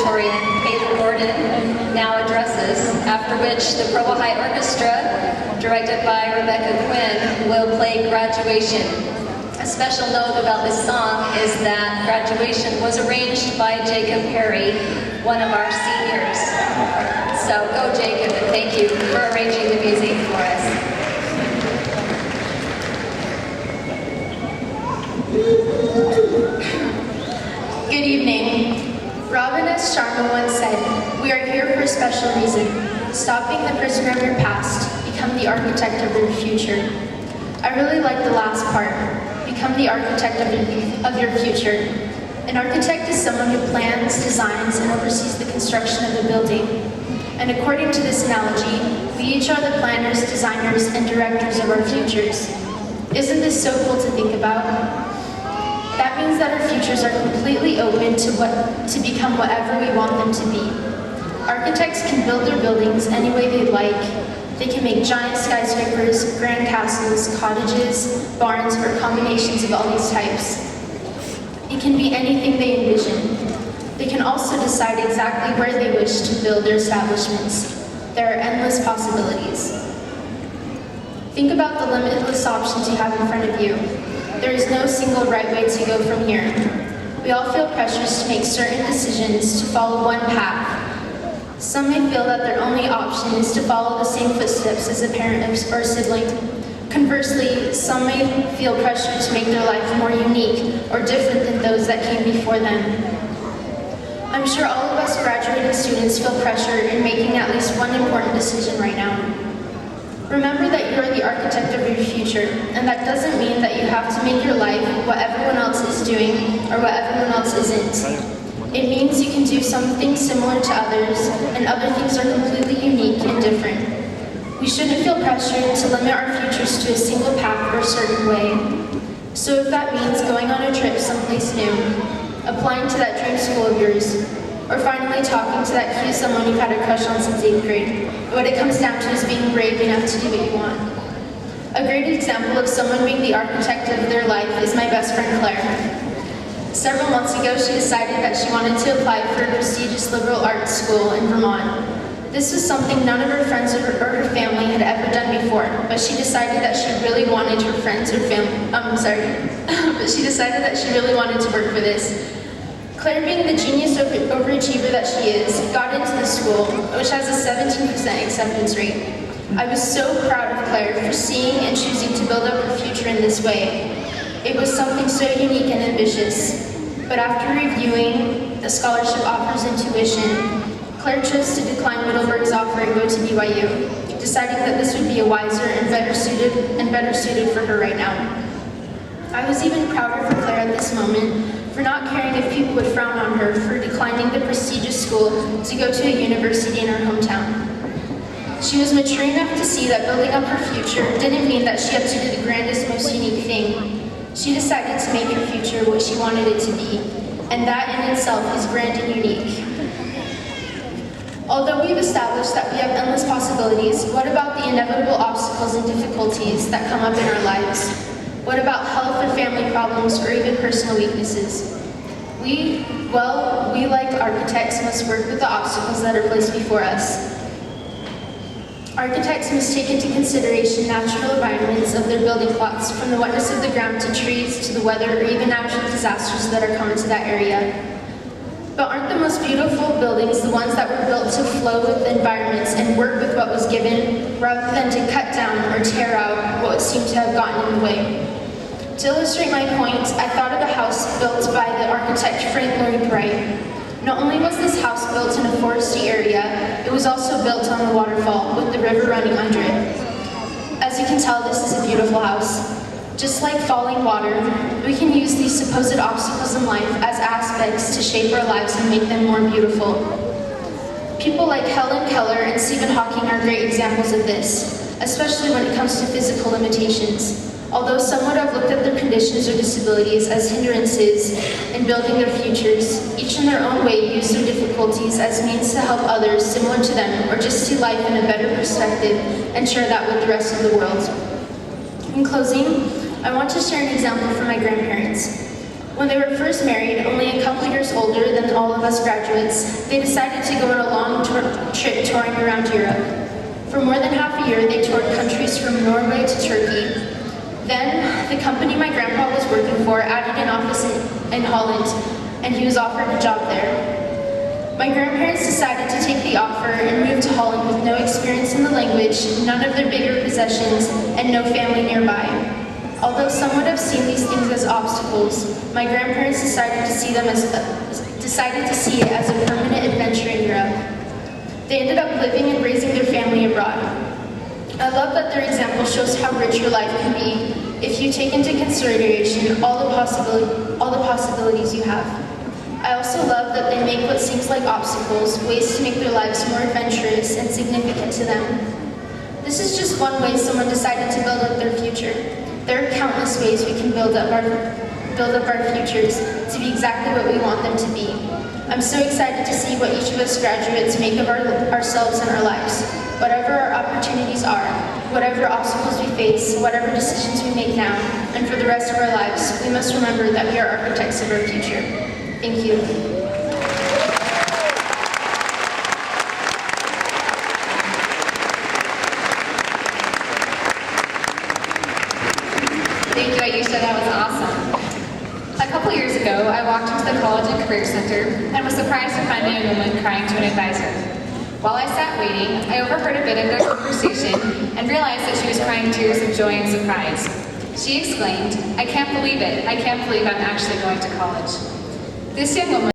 valedictorian, Kate Gordon, now addresses, after which the Provo High Orchestra, directed by Rebecca Quinn, will play Graduation. A special note about this song is that Graduation was arranged by Jacob Perry, one of our seniors. So go Jacob, and thank you for arranging the music for us. Good evening. Robin S. Sharma once said, "We are here for a special reason. Stop being the prisoner of your past, become the architect of your future." I really like the last part, become the architect of your future. An architect is someone who plans, designs, and oversees the construction of a building. And according to this analogy, we each are the planners, designers, and directors of our futures. Isn't this so cool to think about? That means that our futures are completely open to become whatever we want them to be. Architects can build their buildings any way they like. They can make giant skyscrapers, grand castles, cottages, barns, or combinations of all these types. It can be anything they envision. They can also decide exactly where they wish to build their establishments. There are endless possibilities. Think about the limitless options you have in front of you. There is no single right way to go from here. We all feel pressures to make certain decisions, to follow one path. Some may feel that their only option is to follow the same footsteps as a parent or sibling. Conversely, some may feel pressure to make their life more unique or different than those that came before them. I'm sure all of us graduating students feel pressure in making at least one important decision right now. Remember that you are the architect of your future, and that doesn't mean that you have to make your life what everyone else is doing or what everyone else isn't. It means you can do something similar to others, and other things are completely unique and different. We shouldn't feel pressured to limit our futures to a single path or a certain way. So if that means going on a trip someplace new, applying to that dream school of yours, or finally talking to that cute someone you've had a crush on since 8th grade, what it comes down to is being brave enough to do what you want. A great example of someone being the architect of their life is my best friend Claire. Several months ago, she decided that she wanted to apply for a prestigious liberal arts school in Vermont. This was something none of her friends or her family had ever done before, but she decided that she really wanted her friends or family, but she decided that she really wanted to work for this. Claire, being the genius overachiever that she is, got into the school, which has a 17% acceptance rate. I was so proud of Claire for seeing and choosing to build up her future in this way. It was something so unique and ambitious. But after reviewing the scholarship offers and tuition, Claire chose to decline Middleburg's offer and go to BYU, deciding that this would be a wiser and better suited for her right now. I was even prouder for Claire at this moment for not caring if people would frown on her for declining the prestigious school to go to a university in her hometown. She was mature enough to see that building up her future didn't mean that she had to do the grandest, most unique thing. She decided to make her future what she wanted it to be, and that in itself is grand and unique. Although we've established that we have endless possibilities, what about the inevitable obstacles and difficulties that come up in our lives? What about health and family problems or even personal weaknesses? We like architects must work with the obstacles that are placed before us. Architects must take into consideration natural environments of their building plots, from the wetness of the ground to trees to the weather or even natural disasters that are common to that area. But aren't the most beautiful buildings the ones that were built to flow with the environments and work with what was given, rather than to cut down or tear out what seemed to have gotten in the way? To illustrate my point, I thought of a house built by the architect Frank Lloyd Wright. Not only was this house built in a foresty area, it was also built on a waterfall with the river running under it. As you can tell, this is a beautiful house. Just like falling water, we can use these supposed obstacles in life as aspects to shape our lives and make them more beautiful. People like Helen Keller and Stephen Hawking are great examples of this, especially when it comes to physical limitations. Although some would have looked at their conditions or disabilities as hindrances in building their futures, each in their own way used their difficulties as means to help others similar to them, or just see life in a better perspective and share that with the rest of the world. In closing, I want to share an example from my grandparents. When they were first married, only a couple years older than all of us graduates, they decided to go on a long trip touring around Europe. For more than half a year, they toured countries from Norway to Turkey. Then, the company my grandpa was working for added an office in Holland, and he was offered a job there. My grandparents decided to take the offer and move to Holland with no experience in the language, none of their bigger possessions, and no family nearby. Although some would have seen these things as obstacles, my grandparents decided to see it as a permanent adventure in Europe. They ended up living and raising their family abroad. I love that their example shows how rich your life can be if you take into consideration all the possibilities you have. I also love that they make what seems like obstacles ways to make their lives more adventurous and significant to them. This is just one way someone decided to build up their future. There are countless ways we can build up our futures to be exactly what we want them to be. I'm so excited to see what each of us graduates make of ourselves and our lives. Whatever our opportunities are, whatever obstacles we face, whatever decisions we make now, and for the rest of our lives, we must remember that we are architects of our future. Thank you. Thank you, Aïsha. That was awesome. A couple years ago, I walked into the College and Career Center and was surprised to find a young woman crying to an advisor. While I sat waiting, I overheard a bit of their conversation and realized that she was crying tears of joy and surprise. She exclaimed, "I can't believe it. I can't believe I'm actually going to college." This young woman